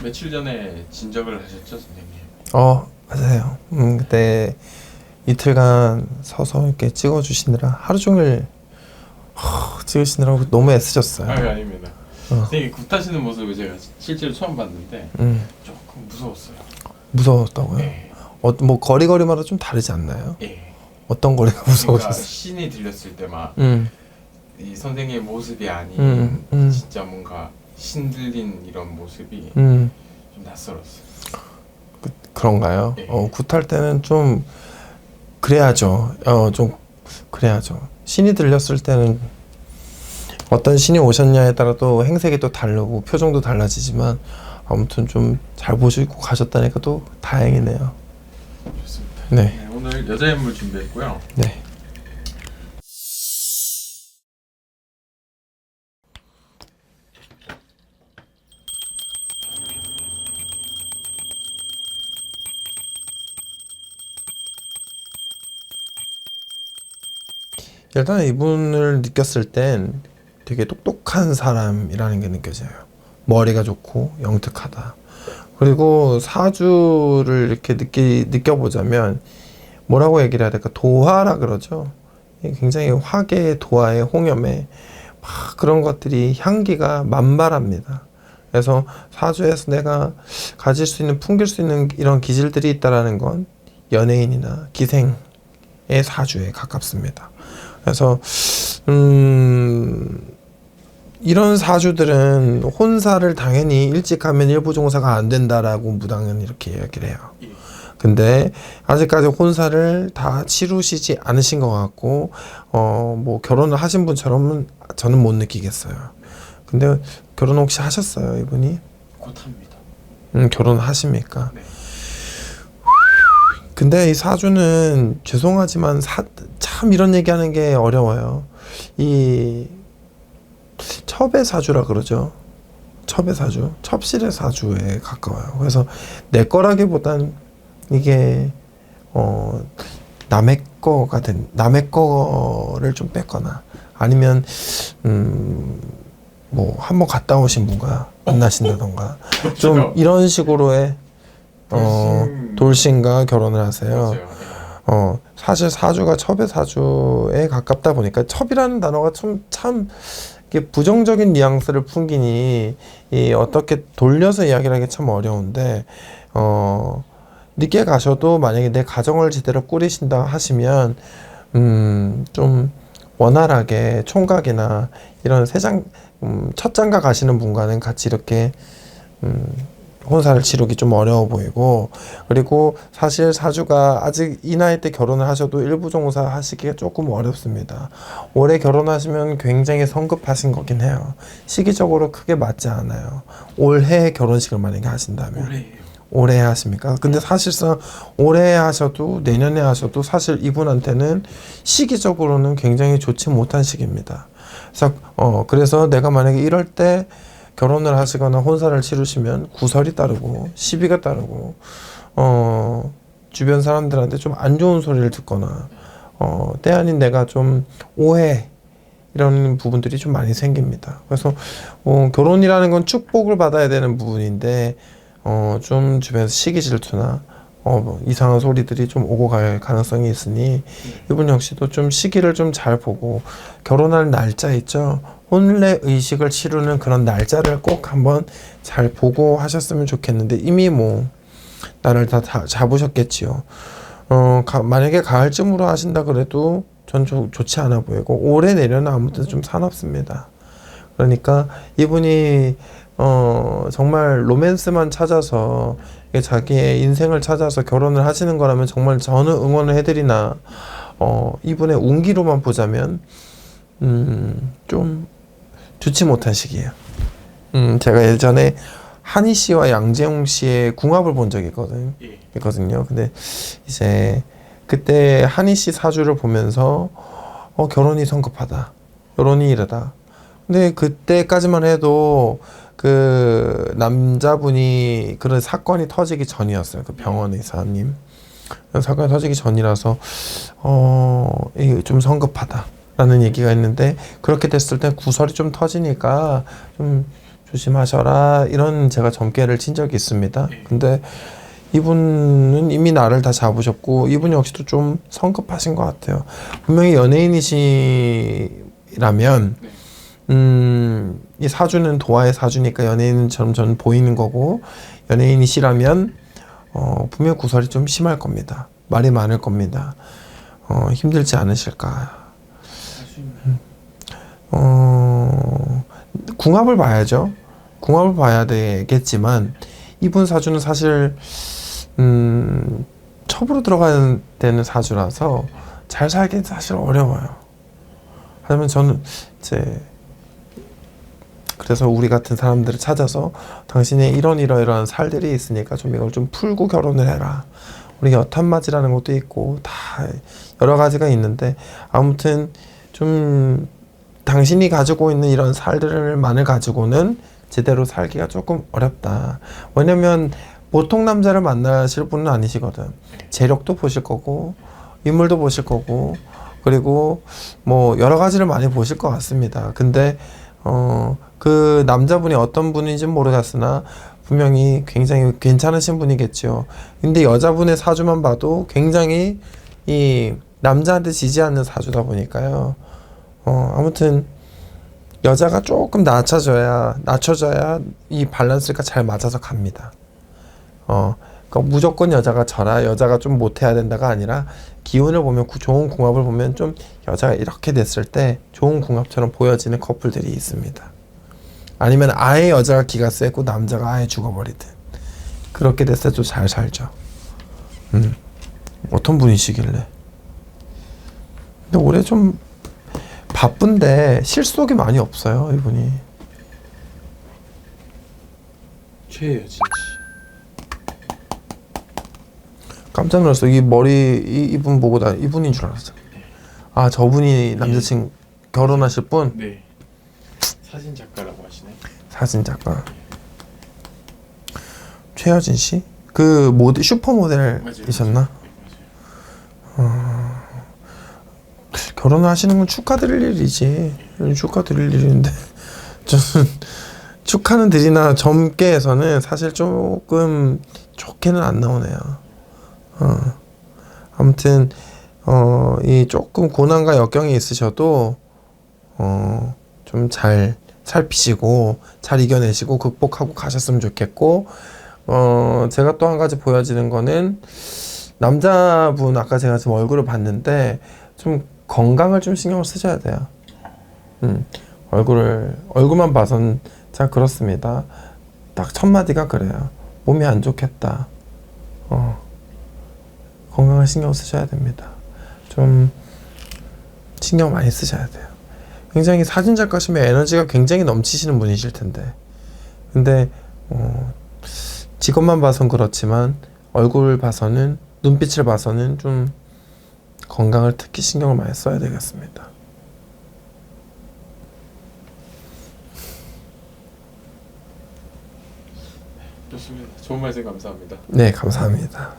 며칠 전에 진적을 하셨죠, 선생님? 맞아요. 그때 이틀간 서서 이렇게 찍어주시느라 하루 종일 찍으시느라고 너무 애쓰셨어요. 아닙니다. 선생님 굿하시는 모습을 제가 실제로 처음 봤는데 조금 무서웠어요. 무서웠다고요? 네. 뭐 거리마다 좀 다르지 않나요? 예. 어떤 거리가 그러니까 무서우셨어요? 신이 들렸을 때 막 이 음, 선생님의 모습이 아닌 진짜 뭔가 신 들린 이런 모습이 좀 낯설었어요. 그런가요? 예. 굿할 때는 좀 그래야죠. 좀 그래야죠. 신이 들렸을 때는 어떤 신이 오셨냐에 따라 또 행색이 또 다르고 표정도 달라지지만 아무튼 좀 잘 보시고 가셨다니까 또 다행이네요. 좋습니다. 네. 네, 오늘 여자 인물 준비했고요. 네. 일단 이분을 느꼈을 땐 되게 똑똑한 사람이라는 게 느껴져요. 머리가 좋고 영특하다. 그리고 사주를 이렇게 느껴보자면 뭐라고 얘기를 해야 될까? 도화라 그러죠. 굉장히 화계, 도화의 홍염에 막 그런 것들이 향기가 만발합니다. 그래서 사주에서 내가 가질 수 있는, 풍길 수 있는 이런 기질들이 있다라는 건 연예인이나 기생의 사주에 가깝습니다. 그래서 이런 사주들은 혼사를 당연히 일찍 하면 일부종사가 안 된다라고 무당은 이렇게 이야기를 해요. 근데 아직까지 혼사를 다 치루시지 않으신 것 같고 뭐 결혼을 하신 분처럼은 저는 못 느끼겠어요. 근데 결혼 혹시 하셨어요, 이분이? 곧 합니다. 결혼하십니까? 네. 근데 이 사주는 죄송하지만 참 이런 얘기하는 게 어려워요. 이 첩의 사주라 그러죠. 첩의 사주, 첩실의 사주에 가까워요. 그래서 내 거라기보단 이게 남의 거를 좀 뺐거나 아니면 뭐 한번 갔다 오신 분과 만나신다던가 좀 이런 식으로의 돌싱과 결혼을 하세요. 맞아요. 사실 사주가 첩의 사주에 가깝다 보니까 첩이라는 단어가 참 이게 부정적인 뉘앙스를 풍기니 어떻게 돌려서 이야기를 하기 참 어려운데 늦게 가셔도 만약에 내 가정을 제대로 꾸리신다 하시면 좀 원활하게 총각이나 이런 첫 장가 가시는 분과는 같이 이렇게 혼사를 치르기 좀 어려워 보이고, 그리고 사실 사주가 아직 이 나이 때 결혼을 하셔도 일부종사 하시기가 조금 어렵습니다. 올해 결혼하시면 굉장히 성급하신 거긴 해요. 시기적으로 크게 맞지 않아요. 올해 결혼식을 만약에 하신다면 올해 하십니까? 근데 사실상 올해 하셔도 내년에 하셔도 사실 이분한테는 시기적으로는 굉장히 좋지 못한 시기입니다. 그래서 내가 만약에 이럴 때 결혼을 하시거나 혼사를 치르시면 구설이 따르고 시비가 따르고 주변 사람들한테 좀 안 좋은 소리를 듣거나 때 아닌 내가 좀 오해 이런 부분들이 좀 많이 생깁니다. 그래서 결혼이라는 건 축복을 받아야 되는 부분인데 좀 주변에서 시기 질투나 뭐 이상한 소리들이 좀 오고 갈 가능성이 있으니 이분 역시도 좀 시기를 좀 잘 보고 결혼할 날짜 있죠. 혼례 의식을 치르는 그런 날짜를 꼭 한번 잘 보고 하셨으면 좋겠는데 이미 뭐 날을 다 잡으셨겠지요. 만약에 가을쯤으로 하신다 그래도 전 좋지 않아 보이고 올해 내려는 아무튼 좀 사납습니다. 그러니까 이분이 정말 로맨스만 찾아서 자기의 인생을 찾아서 결혼을 하시는 거라면 정말 저는 응원을 해드리나 이분의 운기로만 보자면 좀 좋지 못한 시기예요. 제가 예전에 한희 씨와 양재홍 씨의 궁합을 본 적이 있거든요. 근데 이제 그때 한희 씨 사주를 보면서 결혼이 성급하다, 결혼이 이르다. 근데 그때까지만 해도 그 남자분이 그런 사건이 터지기 전이었어요. 그 병원 의사님 사건이 터지기 전이라서 이게 좀 성급하다라는 얘기가 있는데, 그렇게 됐을 때 구설이 좀 터지니까 좀 조심하셔라 이런 제가 점괘를 친 적이 있습니다. 근데 이분은 이미 나를 다 잡으셨고 이분 역시도 좀 성급하신 것 같아요. 분명히 연예인이시라면 이 사주는 도화의 사주니까 연예인처럼 저는 보이는 거고 연예인이시라면 분명 구설이 좀 심할 겁니다. 말이 많을 겁니다. 힘들지 않으실까. 궁합을 봐야죠. 궁합을 봐야 되겠지만 이분 사주는 사실 첩으로 들어가야 되는 사주라서 잘 살기 사실 어려워요. 하지만 저는 이제 그래서 우리 같은 사람들을 찾아서 당신의 이러이러한 살들이 있으니까 좀 이걸 좀 풀고 결혼을 해라. 우리 여탄맞이라는 것도 있고 다 여러 가지가 있는데 아무튼 좀 당신이 가지고 있는 이런 살들만을 가지고는 제대로 살기가 조금 어렵다. 왜냐면 보통 남자를 만나실 분은 아니시거든. 재력도 보실 거고 인물도 보실 거고 그리고 뭐 여러 가지를 많이 보실 것 같습니다. 근데 그 남자분이 어떤 분인지는 모르겠으나 분명히 굉장히 괜찮으신 분이겠죠. 근데 여자분의 사주만 봐도 굉장히 이 남자한테 지지 않는 사주다 보니까요. 아무튼 여자가 조금 낮춰져야 이 밸런스가 잘 맞아서 갑니다. 그러니까 무조건 여자가 져라, 여자가 좀 못해야 된다가 아니라 기운을 보면 좋은 궁합을 보면 좀 여자가 이렇게 됐을 때 좋은 궁합처럼 보여지는 커플들이 있습니다. 아니면 아예 여자가 기가 세고 남자가 아예 죽어버리든 그렇게 됐을 때 좀 잘 살죠. 어떤 분이시길래? 근데 올해 좀 바쁜데 실속이 많이 없어요, 이분이. 최여진 씨. 깜짝 놀랐어. 이 머리 이분 보고 나 이분인 줄 알았어. 아, 저분이 남자친구 결혼하실 분? 네. 사진 작가라고 하시네. 사진 작가. 최여진 씨? 그 모델 슈퍼 모델이셨나? 결혼하시는 건 축하드릴 일이지. 축하드릴 일인데 저는 축하는 드리나 점괘에서는 사실 조금 좋게는 안 나오네요. 아무튼 이 조금 고난과 역경이 있으셔도 좀 잘 살피시고 잘 이겨내시고 극복하고 가셨으면 좋겠고 제가 또 한 가지 보여지는 거는 남자분 아까 제가 지금 얼굴을 봤는데 좀 건강을 좀 신경을 쓰셔야 돼요. 얼굴만 봐선 잘 그렇습니다. 딱 첫 마디가 그래요. 몸이 안 좋겠다. 건강을 신경 쓰셔야 됩니다. 좀 신경 많이 쓰셔야 돼요. 굉장히 사진작가시면 에너지가 굉장히 넘치시는 분이실 텐데 근데 직업만 봐선 그렇지만 얼굴 봐서는 눈빛을 봐서는 좀 건강을 특히 신경을 많이 써야 되겠습니다. 좋습니다. 좋은 말씀 감사합니다. 네, 감사합니다.